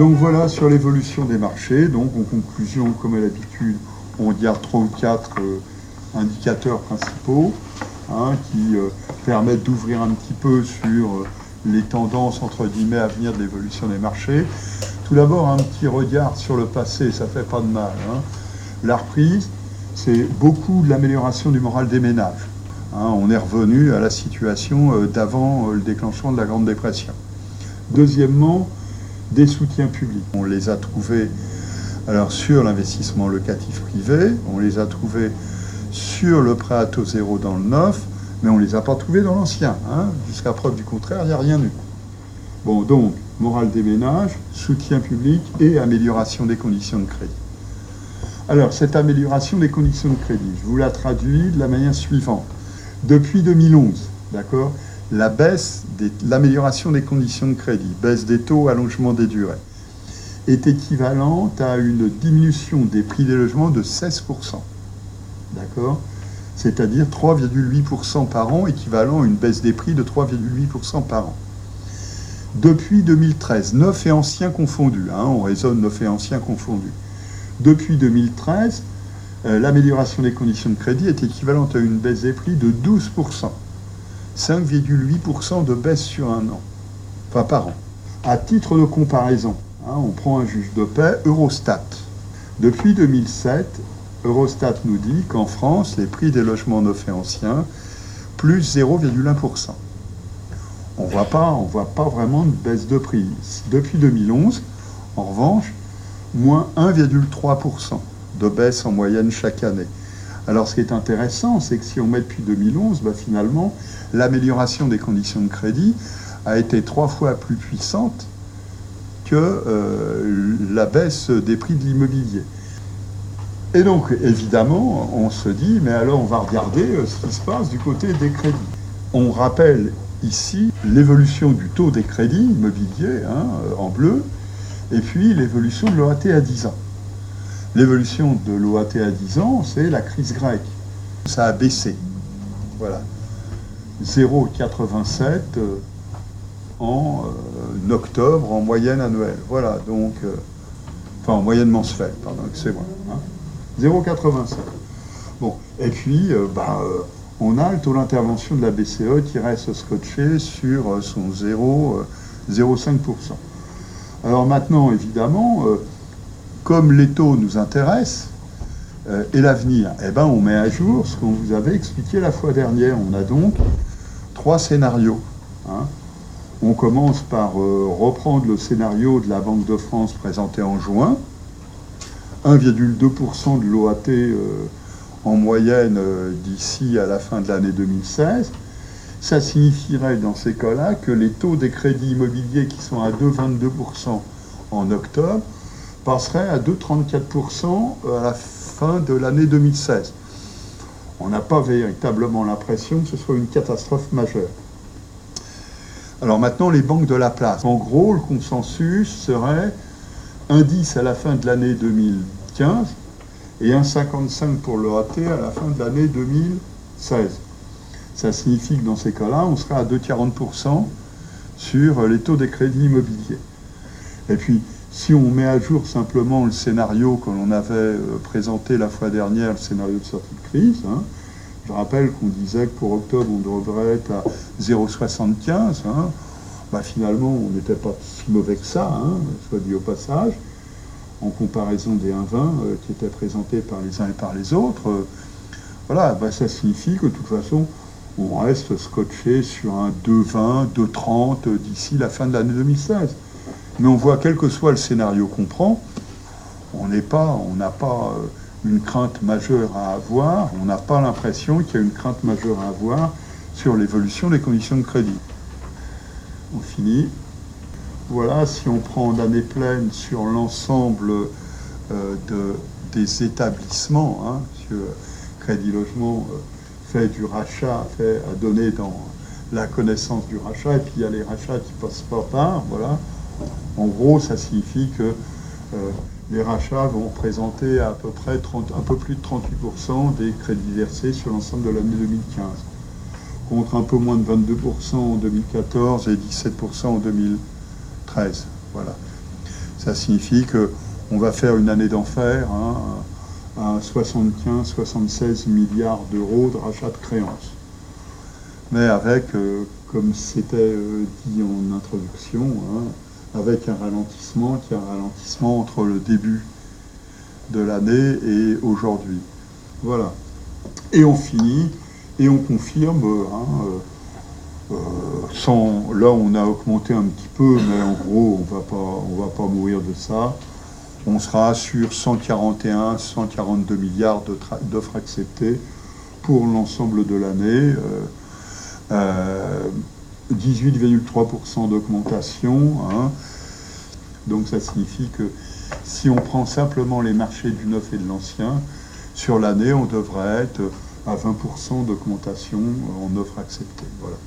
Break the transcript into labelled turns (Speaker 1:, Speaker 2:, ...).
Speaker 1: Donc voilà sur l'évolution des marchés. Donc en conclusion, comme à l'habitude, on regarde 3 ou 4 indicateurs principaux qui permettent d'ouvrir un petit peu sur les tendances entre guillemets à venir de l'évolution des marchés. Tout d'abord, un petit regard sur le passé, ça fait pas de mal. La reprise, c'est beaucoup de l'amélioration du moral des ménages. On est revenu à la situation d'avant le déclenchement de la Grande Dépression. Deuxièmement, des soutiens publics. On les a trouvés alors, sur l'investissement locatif privé, on les a trouvés sur le prêt à taux zéro dans le neuf, mais on ne les a pas trouvés dans l'ancien. Jusqu'à preuve du contraire, il n'y a rien eu. Bon, donc, morale des ménages, soutien public et amélioration des conditions de crédit. Alors, cette amélioration des conditions de crédit, je vous la traduis de la manière suivante. Depuis 2011, d'accord, l'amélioration des conditions de crédit, baisse des taux, allongement des durées, est équivalente à une diminution des prix des logements de 16%. D'accord ? C'est-à-dire 3,8% par an, équivalent à une baisse des prix de 3,8% par an. Depuis 2013, neuf et anciens confondus, on raisonne neuf et anciens confondus. Depuis 2013, l'amélioration des conditions de crédit est équivalente à une baisse des prix de 12%. 5,8% de baisse sur un an, enfin par an. À titre de comparaison, on prend un juge de paix, Eurostat. Depuis 2007, Eurostat nous dit qu'en France, les prix des logements neufs et anciens, plus 0,1%. On voit pas vraiment de baisse de prix. Depuis 2011, en revanche, moins 1,3% de baisse en moyenne chaque année. Alors ce qui est intéressant, c'est que si on met depuis 2011, finalement, l'amélioration des conditions de crédit a été 3 fois plus puissante que la baisse des prix de l'immobilier. Et donc, évidemment, on se dit, mais alors on va regarder ce qui se passe du côté des crédits. On rappelle ici l'évolution du taux des crédits immobiliers, en bleu, et puis l'évolution de l'OAT à 10 ans. L'évolution de l'OAT à 10 ans, c'est la crise grecque. Ça a baissé. Voilà. 0,87 en octobre, en moyenne annuelle. Voilà, donc... enfin, en moyenne mensuelle, pardon, excusez-moi. 0,87. Bon, et puis, on a le taux d'intervention de la BCE qui reste scotché sur son 0,05%. Alors maintenant, évidemment, comme les taux nous intéressent, et l'avenir, on met à jour ce qu'on vous avait expliqué la fois dernière. On a donc 3 scénarios. On commence par reprendre le scénario de la Banque de France présenté en juin. 1,2% de l'OAT en moyenne d'ici à la fin de l'année 2016. Ça signifierait dans ces cas-là que les taux des crédits immobiliers qui sont à 2,22% en octobre passeraient à 2,34% à la fin de l'année 2016. On n'a pas véritablement l'impression que ce soit une catastrophe majeure. Alors maintenant, les banques de la place. En gros, le consensus serait 1,10 à la fin de l'année 2015 et 1,55 pour l'OAT à la fin de l'année 2016. Ça signifie que dans ces cas-là, on serait à 2,40% sur les taux des crédits immobiliers. Et puis, si on met à jour simplement le scénario que l'on avait présenté la fois dernière, le scénario de sortie de crise, je rappelle qu'on disait que pour octobre, on devrait être à 0,75. Finalement, on n'était pas si mauvais que ça, soit dit au passage, en comparaison des 1,20 qui étaient présentés par les uns et par les autres. Ça signifie que de toute façon, on reste scotché sur un 2,20, 2,30 d'ici la fin de l'année 2016. Mais on voit, quel que soit le scénario qu'on prend, on n'a pas une crainte majeure à avoir, on n'a pas l'impression qu'il y a une crainte majeure à avoir sur l'évolution des conditions de crédit. On finit. Voilà, si on prend d'année pleine sur l'ensemble des établissements, parce que Crédit Logement fait du rachat, a donné dans la connaissance du rachat, et puis il y a les rachats qui passent pas par, voilà. En gros, ça signifie que les rachats vont représenter à peu près un peu plus de 38% des crédits versés sur l'ensemble de l'année 2015, contre un peu moins de 22% en 2014 et 17% en 2013. Voilà. Ça signifie qu'on va faire une année d'enfer, hein, à 75-76 milliards d'euros de rachat de créances. Mais avec, comme c'était dit en introduction, hein, avec un ralentissement qui est un ralentissement entre le début de l'année et aujourd'hui. Voilà. Et on finit, et on confirme, hein, là on a augmenté un petit peu, mais en gros on va pas mourir de ça. On sera sur 142 milliards d'offres acceptées pour l'ensemble de l'année. 18,3% d'augmentation. Hein. Donc ça signifie que si on prend simplement les marchés du neuf et de l'ancien, sur l'année, on devrait être à 20% d'augmentation en offres acceptées. Voilà.